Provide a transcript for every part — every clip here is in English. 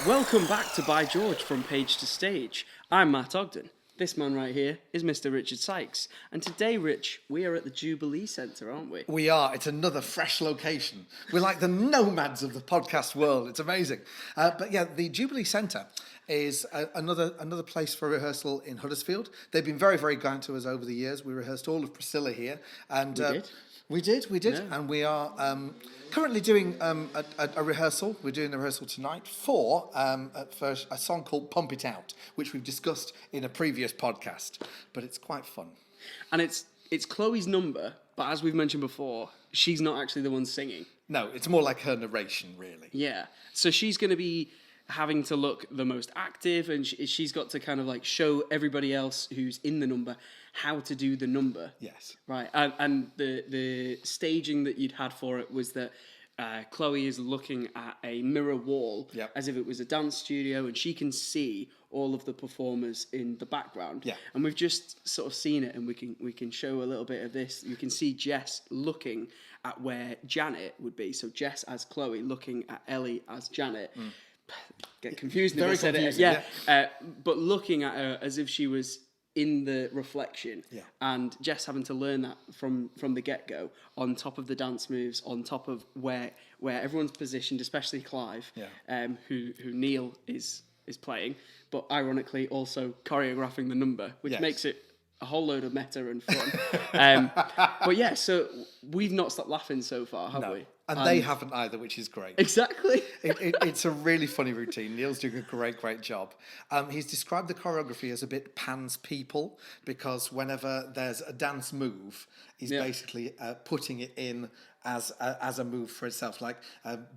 Welcome back to By George from Page to Stage. I'm Matt Ogden. This man right here is Mr. Richard Sykes. And today, Rich, we are at the Jubilee Centre, aren't we? We are. It's another fresh location. We're like the nomads of the podcast world. It's amazing. But yeah, the Jubilee Centre is another place for rehearsal in Huddersfield. They've been very, very kind to us over the years. We rehearsed all of Priscilla here. And we did. Yeah. And we are currently doing a rehearsal. We're doing the rehearsal tonight for a song called Pump It Out, which we've discussed in a previous podcast. But it's quite fun. And it's Chloe's number, but as we've mentioned before, she's not actually the one singing. No, it's more like her narration, really. Yeah. So she's going to be having to look the most active, and she's got to kind of like show everybody else who's in the number how to do the number. Yes. Right. And the staging that you'd had for it was that Chloe is looking at a mirror wall as if it was a dance studio, and she can see all of the performers in the background. Yeah. And we've just sort of seen it, and we can show a little bit of this. You can see Jess looking at where Janet would be. So Jess as Chloe, looking at Ellie as Janet. Get confused. Very confusing. But looking at her as if she was in the reflection, and Jess having to learn that from the get-go, on top of the dance moves, on top of where everyone's positioned, especially Clive, who Neil is playing, but ironically also choreographing the number, which makes it a whole load of meta and fun. But yeah, so we've not stopped laughing so far, have we? And they haven't either, which is great. Exactly. It's a really funny routine. Neil's doing a great job. He's described the choreography as a bit Pan's People, because whenever there's a dance move, he's basically putting it in as a move for itself, like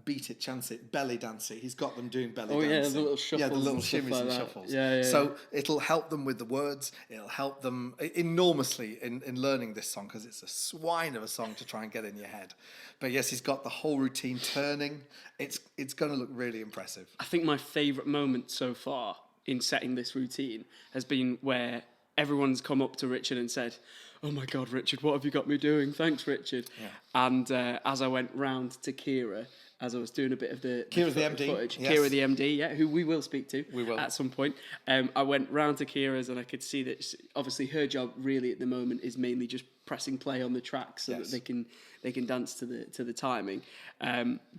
beat it, chance it, belly dance it. He's got them doing belly dancing. Yeah, the little shuffles. Yeah, the little shimmies and shuffles. So it'll help them with the words. It'll help them enormously in learning this song, because it's a swine of a song to try and get in your head. But yes, he's got the whole routine turning. It's going to look really impressive. I think my favourite moment so far in setting this routine has been where everyone's come up to Richard and said, "Oh my God, Richard, what have you got me doing? Thanks, Richard." Yeah. And as I went round to Kira, as I was doing a bit of the Kira the MD, footage, Kira the MD, who we will speak to at some point. I went round to Kira's, and I could see that obviously her job really at the moment is mainly just pressing play on the track so that they can dance to the timing.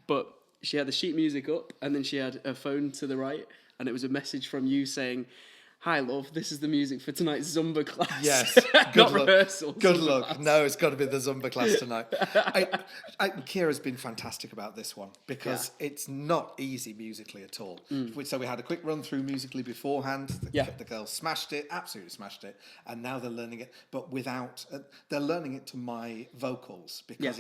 But she had the sheet music up, and then she had her phone to the right, and it was a message from you saying, "Hi, love, this is the music for tonight's Zumba class." Yes. Not rehearsal. Good luck. Class. No, it's got to be the Zumba class tonight. Kira's been fantastic about this one, because it's not easy musically at all. So we had a quick run through musically beforehand. The girls smashed it, absolutely smashed it. And now they're learning it, but without... they're learning it to my vocals, because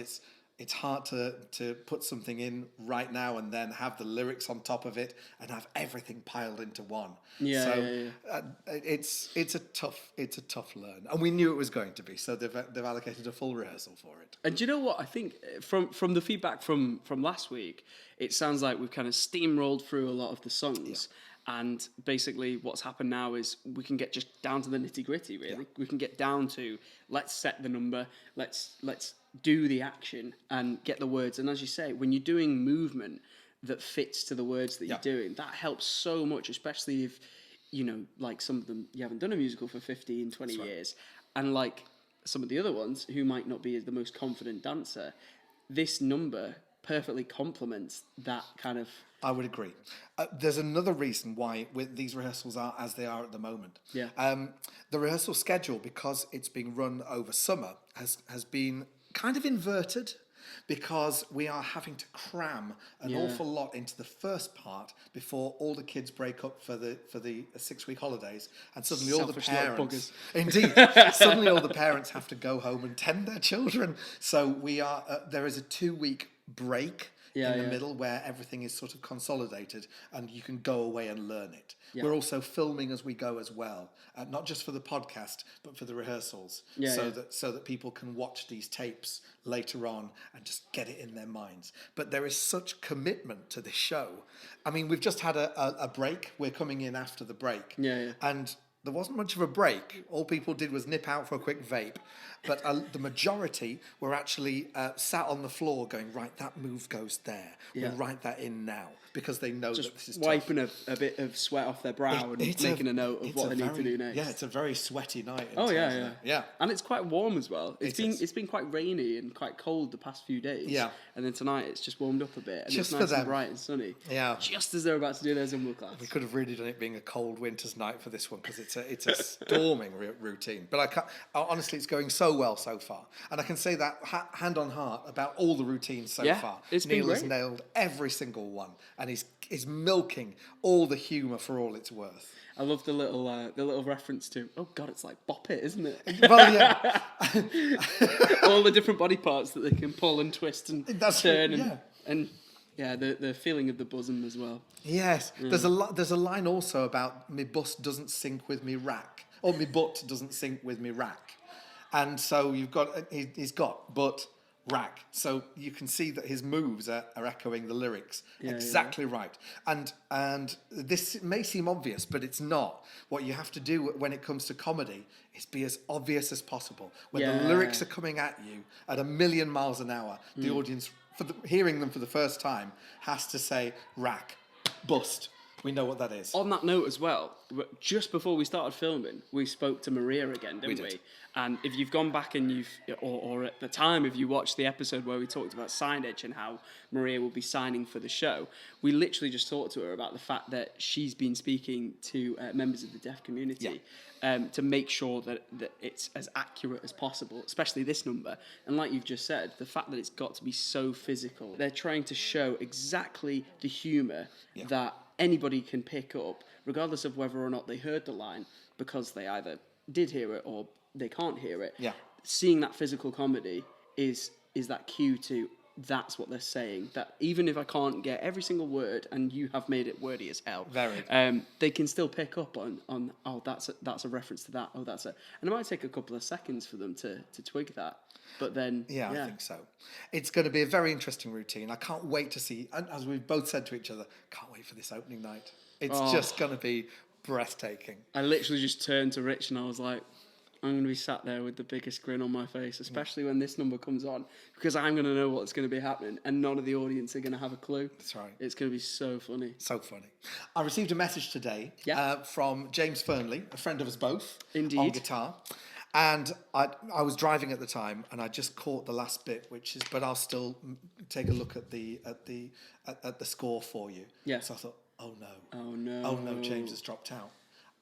it's hard to put something in right now and then have the lyrics on top of it and have everything piled into one. It's a tough learn, and we knew it was going to be. So they've allocated a full rehearsal for it. And do you know what I think from the feedback from last week? It sounds like we've kind of steamrolled through a lot of the songs. And basically what's happened now is we can get just down to the nitty-gritty, really. We can get down to, let's set the number, let's do the action and get the words. And as you say, when you're doing movement that fits to the words that you're doing, that helps so much, especially if, like some of them, you haven't done a musical for 15, 20 years. And like some of the other ones who might not be the most confident dancer, this number perfectly complements that kind of... I would agree. There's another reason why these rehearsals are as they are at the moment. The rehearsal schedule, because it's being run over summer, has been kind of inverted, because we are having to cram an awful lot into the first part before all the kids break up for the 6-week holidays, and suddenly all the parents, suddenly all the parents have to go home and tend their children. So we are there is a 2-week break in the middle where everything is sort of consolidated and you can go away and learn it. We're also filming as we go as well, not just for the podcast but for the rehearsals, so that people can watch these tapes later on and just get it in their minds. But there is such commitment to this show. I mean, we've just had a break. We're coming in after the break, and there wasn't much of a break. All people did was nip out for a quick vape. But the majority were actually sat on the floor going, right, that move goes there. Yeah. We'll write that in now because they know that this is wiping a bit of sweat off their brow and making a note of what they need to do next. Yeah, it's a very sweaty night. Yeah. And it's quite warm as well. It's been quite rainy and quite cold the past few days. Yeah. And then tonight it's just warmed up a bit and Just it's for nice them. and bright and sunny. Yeah. Just as they're about to do their Zumba class. We could have really done it being a cold winter's night for this one because it's a storming routine. But honestly, it's going so well so far. And I can say that hand on heart about all the routines so far. Neil has nailed every single one, and he's milking all the humour for all it's worth. I love the little reference to, oh God, it's like Bop It, isn't it? Well, yeah. All the different body parts that they can pull and twist and turn and the feeling of the bosom as well. Yes, there's a line also about me bust doesn't sync with me rack, or me butt doesn't sync with me rack, and so he's got butt rack, so you can see that his moves are echoing the lyrics exactly right. And this may seem obvious, but it's not. What you have to do when it comes to comedy is be as obvious as possible. When the lyrics are coming at you at 1,000,000 miles an hour, the audience, hearing them for the first time, has to say rack, bust. We know what that is. On that note as well, just before we started filming, we spoke to Maria again, didn't we? And if you've gone back and or at the time, if you watched the episode where we talked about signage and how Maria will be signing for the show, we literally just talked to her about the fact that she's been speaking to members of the deaf community to make sure that it's as accurate as possible, especially this number. And like you've just said, the fact that it's got to be so physical, they're trying to show exactly the humour that anybody can pick up, regardless of whether or not they heard the line, because they either did hear it or they can't hear it. Yeah. Seeing that physical comedy is that cue to that's what they're saying. That even if I can't get every single word, and you have made it wordy as hell, they can still pick up on that's a reference to that. And it might take a couple of seconds for them to twig that. But then, I think so. It's going to be a very interesting routine. I can't wait to see, and as we've both said to each other, can't wait for this opening night. It's just going to be breathtaking. I literally just turned to Rich and I was like, I'm going to be sat there with the biggest grin on my face, especially when this number comes on, because I'm going to know what's going to be happening and none of the audience are going to have a clue. That's right. It's going to be so funny. So funny. I received a message today from James Fernley, a friend of us both, on guitar. And I was driving at the time, and I just caught the last bit, but I'll still take a look at the score for you. Yeah. So I thought, oh no, James has dropped out.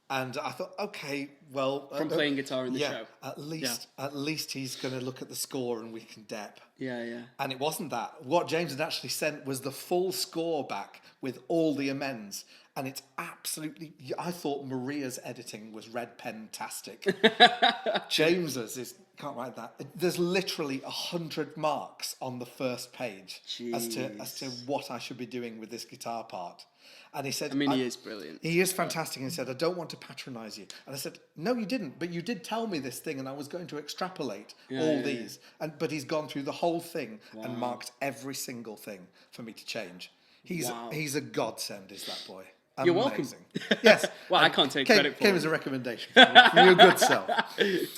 And I thought, okay, well, from playing guitar in the show, at least he's going to look at the score and we can dep. Yeah. And it wasn't that. What James had actually sent was the full score back with all the amends. And it's absolutely, I thought Maria's editing was red pen-tastic. James's is, can't write that. There's literally 100 marks on the first page as to what I should be doing with this guitar part. And he said, he is brilliant. He is fantastic. And he said, I don't want to patronise you. And I said, no, you didn't. But you did tell me this thing, and I was going to extrapolate these. But he's gone through the whole thing and marked every single thing for me to change. He's a godsend, is that boy. Amazing. You're welcome. Yes. Well, I can't take credit for it. Came as a recommendation from your good self.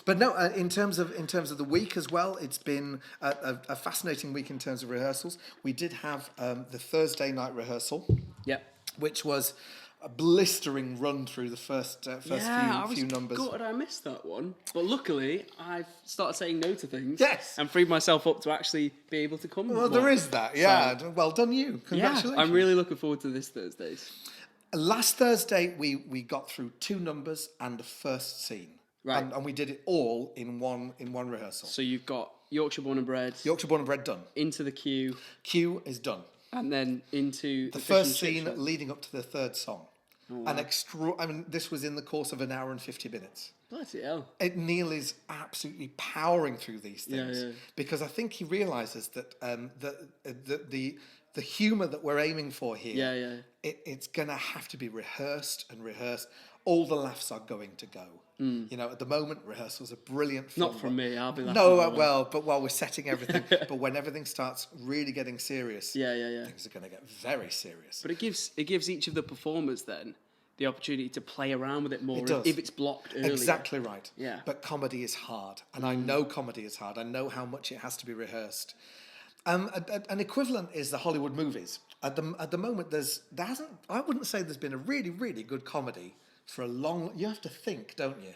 But no, in terms of the week as well, it's been a fascinating week in terms of rehearsals. We did have the Thursday night rehearsal. Yep. Which was a blistering run through the first few numbers. God, I missed that one. But luckily, I've started saying no to things. Yes. And freed myself up to actually be able to come. Well, there is that. Yeah. So, well done, you. Congratulations. Yeah, I'm really looking forward to this Thursdays. Last Thursday, we got through 2 numbers and the first scene. Right. And we did it all in one rehearsal. So you've got Yorkshire Born and Bred. Yorkshire Born and Bred done. Into the queue. Queue is done. And then into the first scene leading up to the third song. Oh, wow. This was in the course of 1 hour and 50 minutes. Bloody hell. Neil is absolutely powering through these things because I think he realises that the humour that we're aiming for here, it's going to have to be rehearsed and rehearsed. All the laughs are going to go. You know, at the moment, rehearsals are brilliant. Not from me, I'll be laughing. No, but while we're setting everything, but when everything starts really getting serious, things are going to get very serious. But it gives each of the performers then the opportunity to play around with it more does. if it's blocked earlier. Exactly right. Yeah. But comedy is hard, and I know comedy is hard. I know how much it has to be rehearsed. An equivalent is the Hollywood movies. At the moment, I wouldn't say there's been a really, really good comedy for a long. You have to think, don't you?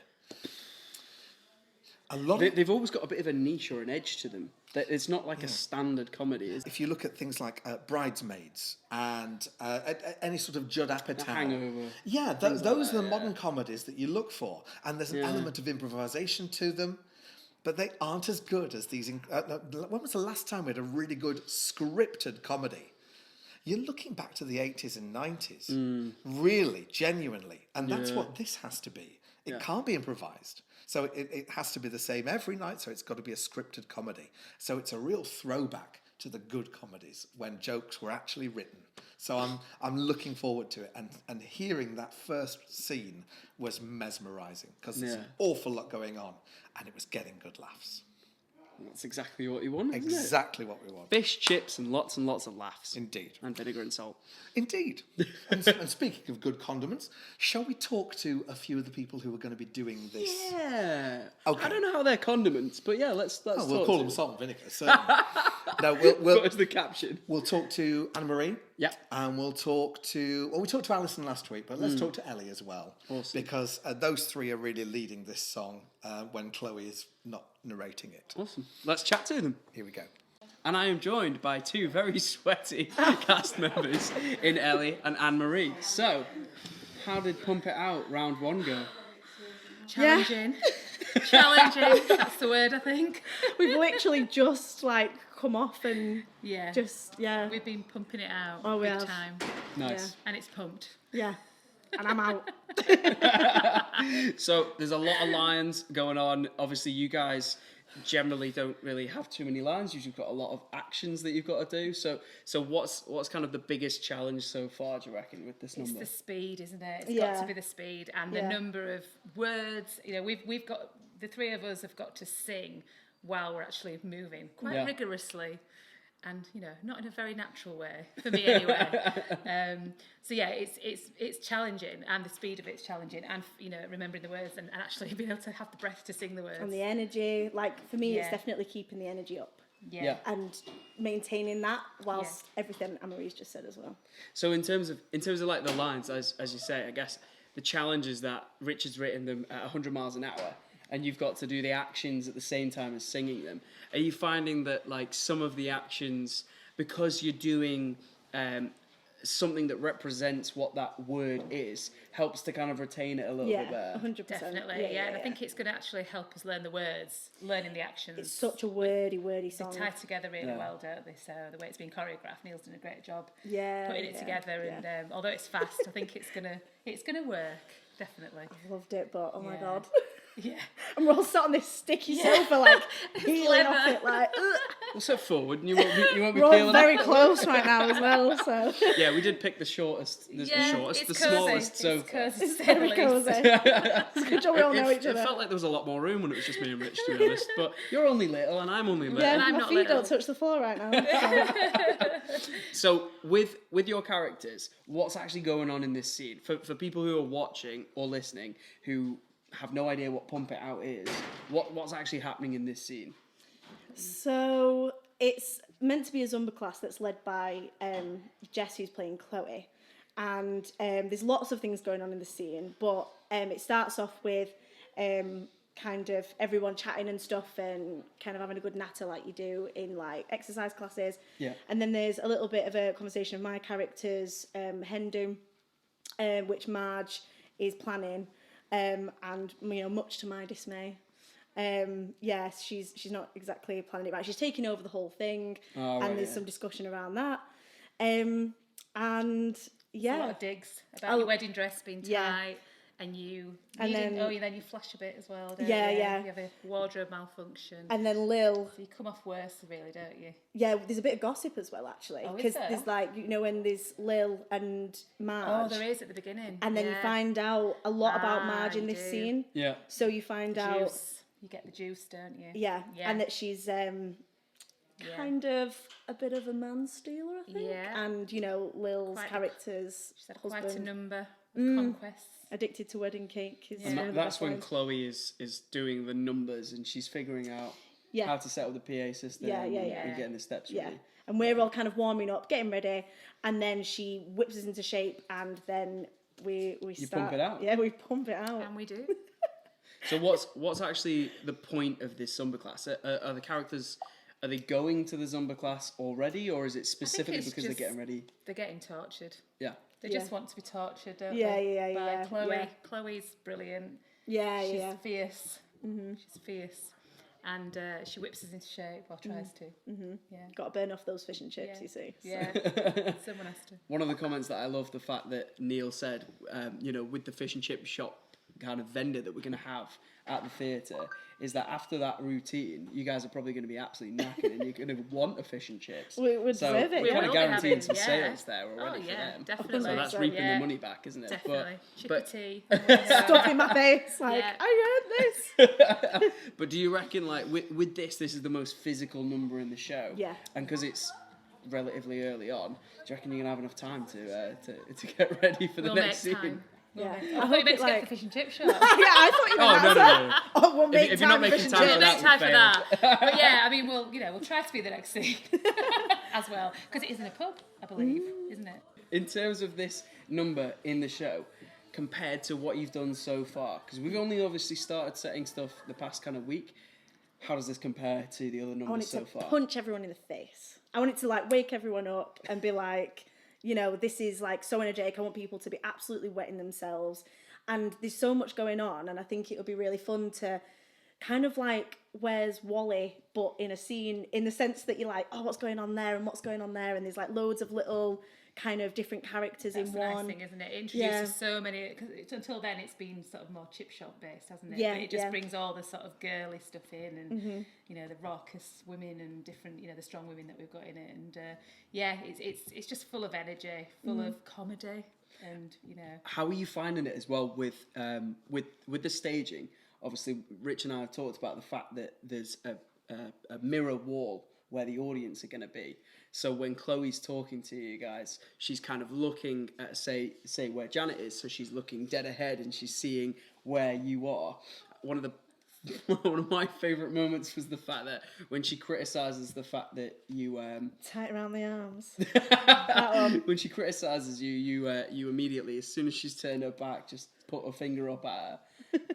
They've always got a bit of a niche or an edge to them. It's not like a standard comedy. If you look at things like Bridesmaids and any sort of Judd Apatow, Hangover. Yeah, those are the modern comedies that you look for, and there's an element of improvisation to them. But they aren't as good as these. When was the last time we had a really good scripted comedy? You're looking back to the 80s and 90s, really, genuinely. And that's what this has to be. It can't be improvised. So it has to be the same every night, so it's got to be a scripted comedy. So it's a real throwback to the good comedies when jokes were actually written. So I'm looking forward to it. And hearing that first scene was mesmerising because there's an awful lot going on and it was getting good laughs. That's exactly what you want, isn't it? Exactly what we want. Fish, chips, and lots of laughs. Indeed. And vinegar and salt. Indeed. And speaking of good condiments, shall we talk to a few of the people who are going to be doing this? Yeah. Okay. I don't know how they're condiments, but yeah, let's talk We'll call to them salt and vinegar, certainly. No, Put as the caption. We'll talk to Anne-Marie. Yeah. And we talked to Alison last week, but let's talk to Ellie as well. Awesome. Because those three are really leading this song when Chloe is not narrating it. Awesome. Let's chat to them. Here we go. And I am joined by two very sweaty cast members in Ellie and Anne-Marie. So, how did Pump It Out round one go? Challenging. Challenging, that's the word, I think. We've literally just come off and We've been pumping it out big time. Nice. And it's pumped. Yeah. And I'm out. So there's a lot of lines going on. Obviously, you guys generally don't really have too many lines. You've got a lot of actions that you've got to do. So what's kind of the biggest challenge so far, do you reckon, with this number? It's the speed, isn't it? It's got to be the speed and the number of words. You know, we've got, the three of us have got to sing while we're actually moving quite rigorously. And not in a very natural way for me anyway. So yeah, it's challenging, and the speed of it's challenging, and remembering the words and actually being able to have the breath to sing the words. And the energy, for me, it's definitely keeping the energy up. Yeah. And maintaining that whilst everything Anne-Marie's just said as well. So in terms of like the lines, as you say, I guess the challenge is that Richard's written them at 100 miles an hour. And you've got to do the actions at the same time as singing them. Are you finding that some of the actions, because you're doing something that represents what that word is, helps to kind of retain it a little bit better? 100%. Definitely, And I think it's going to actually help us learn the words, learning the actions. It's such a wordy song. They tie together really well, don't they? So the way it's been choreographed, Neil's done a great job putting it together. And although it's fast, I think it's gonna work. Definitely. I've loved it, but oh my God. Yeah. And we're all sat on this sticky sofa, peeling off it, We'll sit forward and you won't be we're all peeling very off. close right now as well, so. Yeah, we did pick the shortest, the smallest. So It's very cozy. It's a good job we all know each It other. felt like there was a lot more room when it was just me and Rich, to be honest. But you're only little and I'm only little. Yeah, And I'm my not feet little. don't touch the floor right now. So with your characters, what's actually going on in this scene? For people who are watching or listening who have no idea what Pump It Out is, what's actually happening in this scene? So it's meant to be a Zumba class that's led by Jess, who's playing Chloe. And there's lots of things going on in the scene, but it starts off with kind of everyone chatting and stuff and kind of having a good natter like you do in exercise classes. Yeah. And then there's a little bit of a conversation of my characters, Hendu, which Marge is planning, and much to my dismay. Yes, she's not exactly planning it right. She's taking over the whole thing, and there's some discussion around that. And yeah, a lot of digs about your wedding dress being tight, and then you flash a bit as well. Don't you? You have a wardrobe malfunction, and then Lil. So you come off worse, really, don't you? Yeah, there's a bit of gossip as well, actually, because there's when there's Lil and Marge. Oh, there is at the beginning, and then you find out a lot about Marge in this scene. Yeah. So you find out. You get the juice, don't you? Yeah, and that she's kind of a bit of a man stealer, I think. Yeah. And Lil's character's She's had husband. quite a number. conquests. Addicted to wedding cake. Is And one of the that's best when lines. Chloe is doing the numbers and she's figuring out how to set up the PA system and getting the steps ready. And we're all kind of warming up, getting ready, and then she whips us into shape, and then we start. pump it out. Yeah, we pump it out. And we do. So what's actually the point of this Zumba class? Are the characters, are they going to the Zumba class already, or is it specifically it's because they're just- getting ready? They're getting tortured. Yeah. They just want to be tortured, don't Yeah, they? yeah, By yeah, Chloe. yeah. Chloe's brilliant. Yeah, She's yeah. fierce. She's fierce. And she whips us into shape, or tries to. Yeah. Got to burn off those fish and chips, Yeah. you see. So. Yeah. Someone has to. One of the comments that I love the fact that Neil said, with the fish and chip shop kind of vendor that we're going to have at the theatre, is that after that routine, you guys are probably going to be absolutely knackered and you're going to want a fish and chips. We would so deserve it. we're kind will of be guaranteeing having- some yeah. sales there already Oh, for yeah, them. definitely. So that's So, reaping yeah. the money back, isn't it? Definitely. Chip but of tea. Stuff in my face, like, Yeah. I heard this. But do you reckon, like, with this is the most physical number in the show? Yeah. And because it's relatively early on, do you reckon you're going to have enough time to get ready for the We'll next make scene? time. We'll Yeah. make I time. I thought hope you meant it, to get like- the fish and chip shop. Yeah, I thought you meant Oh, that. no. Oh, we'll make If you're not time for making fish and time We'll for chips. make that, time for fail. that. But yeah, I mean, we'll try to be the next scene as well, because it is in a pub, I believe, isn't it? In terms of this number in the show, compared to what you've done so far, because we've only obviously started setting stuff the past kind of week, how does this compare to the other I want numbers it so to far? punch everyone in the face. I want it to like wake everyone up and be like, this is like so energetic. I want people to be absolutely wetting themselves. And there's so much going on. And I think it would be really fun to kind of like, where's Wally, but in a scene, in the sense that you're like, oh, what's going on there and what's going on there? And there's like loads of little kind of different characters That's in the one. nice thing, isn't it? It introduces Yeah. so many, because until then it's been sort of more chip shop based, hasn't it? Yeah, But it just yeah. brings all the sort of girly stuff in, and the raucous women and different, the strong women that we've got in it, and it's just full of energy, full of comedy, and How are you finding it as well with the staging? Obviously, Rich and I have talked about the fact that there's a mirror wall where the audience are going to be. So when Chloe's talking to you guys, she's kind of looking at, say where Janet is. So she's looking dead ahead and she's seeing where you are. One of my favourite moments was the fact that when she criticises the fact that you Tight around the arms. That one. when she criticises you immediately, as soon as she's turned her back, just put a finger up at her.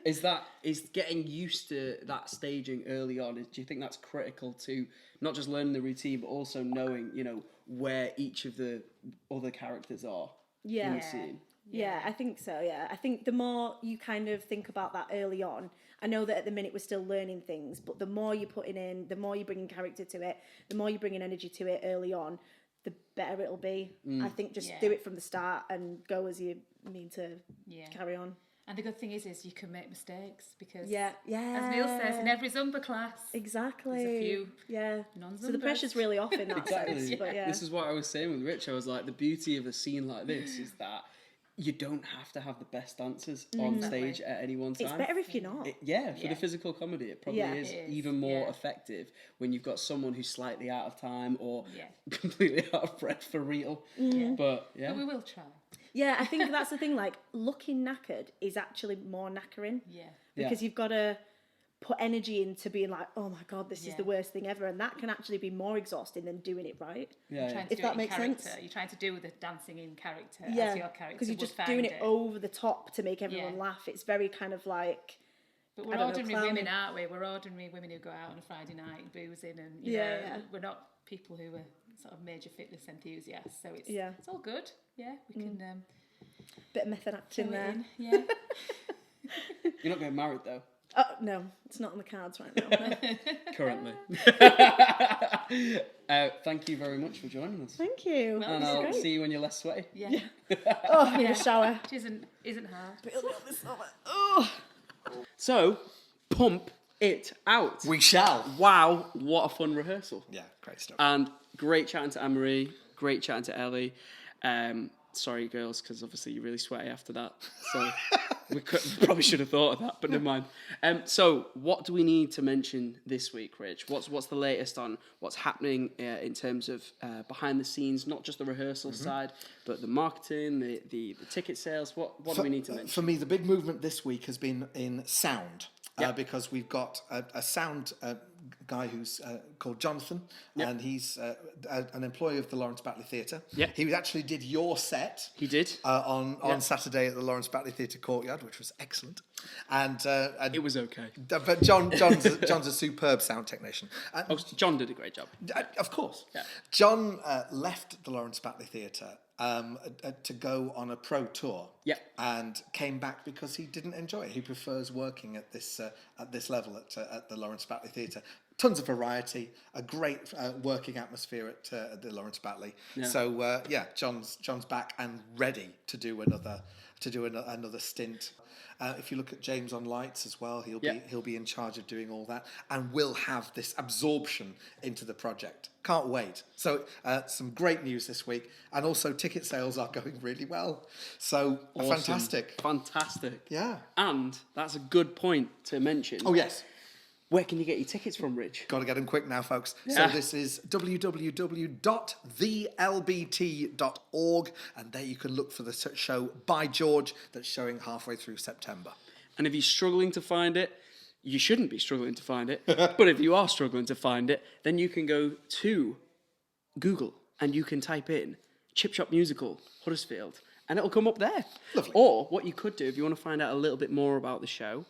Is getting used to that staging early on? Do you think that's critical to not just learning the routine, but also knowing, where each of the other characters are in the scene? Yeah, I think so, yeah. I think the more you kind of think about that early on, I know that at the minute we're still learning things, but the more you're putting in, the more you're bringing character to it, the more you're bringing energy to it early on, the better it'll be. I think just do it from the start and go as you mean to carry on. And the good thing is you can make mistakes, because Yeah. as Neil says, in every Zumba class, Exactly. there's a few So the non-Zumbas. pressure's really off in that Exactly. sense. But yeah. This is what I was saying with Rich. I was like, the beauty of a scene like this is that you don't have to have the best dancers on stage at any one time. It's better if you're not. For the physical comedy, it probably is It is, even more effective when you've got someone who's slightly out of time or Yeah. completely out of breath for real. But yeah, But we will try. Yeah, I think that's the thing. Like, looking knackered is actually more knackering. Yeah. Because you've got to put energy into being like, oh my God, this is the worst thing ever. And that can actually be more exhausting than doing it right. yeah, Trying to If do that it in makes character. sense. You're trying to do the dancing in character Yeah, as your character because you're would just find doing it over the top to make everyone Yeah. laugh. It's very kind of like... But I we're don't know, ordinary clowning. women, aren't we? We're ordinary women who go out on a Friday night boozing, and we're not people who are sort of major fitness enthusiasts. So it's all good. Yeah, we can Bit of method acting throw it there. in. Yeah. you're not getting married though. Oh, no, it's not on the cards right now. No. Currently. Thank you very much for joining us. Thank you. Well, And This is I'll great. see you when you're less sweaty. Yeah. Oh, I need a shower. Which isn't hard. Oh. So, pump it out. We shall. Wow, what a fun rehearsal. Yeah, great stuff. And great chatting to Anne-Marie, great chatting to Ellie. sorry, girls, because obviously you're really sweaty after that. So we probably should have thought of that, but never mind. So what do we need to mention this week, Rich? What's the latest on what's happening in terms of behind the scenes, not just the rehearsal side, but the marketing, the ticket sales? What do we need to mention? For me, the big movement this week has been in sound. Because we've got a sound guy who's called Jonathan, and he's an employee of the Lawrence Batley Theatre. Yeah. He actually did your set. He did. On Saturday at the Lawrence Batley Theatre courtyard, which was excellent. And it was okay. But John's a superb sound technician. John did a great job. Of course. Yeah. John left the Lawrence Batley Theatre to go on a pro tour. Yeah. And came back because he didn't enjoy it. He prefers working at this level at the Lawrence Batley Theatre. Tons of variety, a great working atmosphere at the Lawrence Batley. Yeah. So John's back and ready to do another stint. If you look at James on lights as well, he'll be in charge of doing all that, and will have this absorption into the project. Can't wait. So some great news this week, and also ticket sales are going really well. So awesome. Fantastic. Yeah. And that's a good point to mention. Oh yes. Where can you get your tickets from, Rich? Got to get them quick now, folks. Yeah. So this is www.thelbt.org, and there you can look for the show By George that's showing halfway through September. And if you're struggling to find it, you shouldn't be struggling to find it, but if you are struggling to find it, then you can go to Google and you can type in Chip Shop Musical, Huddersfield, and it'll come up there. Lovely. Or what you could do, if you want to find out a little bit more about the show,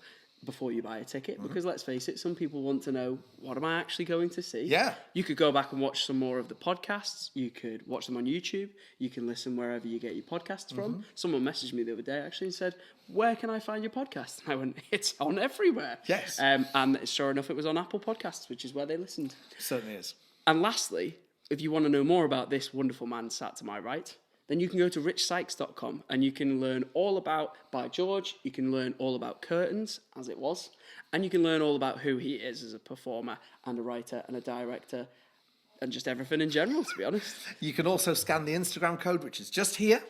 before you buy a ticket, because let's face it, some people want to know, what am I actually going to see? Yeah. You could go back and watch some more of the podcasts. You could watch them on YouTube. You can listen wherever you get your podcasts from. Someone messaged me the other day actually and said, where can I find your podcast? And I went, it's on everywhere. Yes. And sure enough, it was on Apple Podcasts, which is where they listened. It certainly is. And lastly, if you want to know more about this wonderful man sat to my right, then you can go to richsykes.com and you can learn all about By George, you can learn all about Curtains, as it was, and you can learn all about who he is as a performer and a writer and a director and just everything in general, to be honest. You can also scan the Instagram code, which is just here,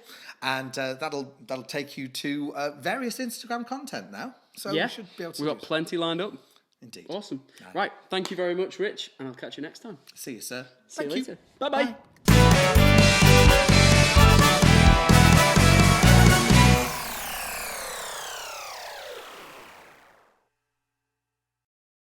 and that'll take you to various Instagram content now. So yeah, we should be able to we've got plenty lined up. Indeed. Awesome. Right, thank you very much, Rich, and I'll catch you next time. See you, sir. See you later. Bye-bye. Bye.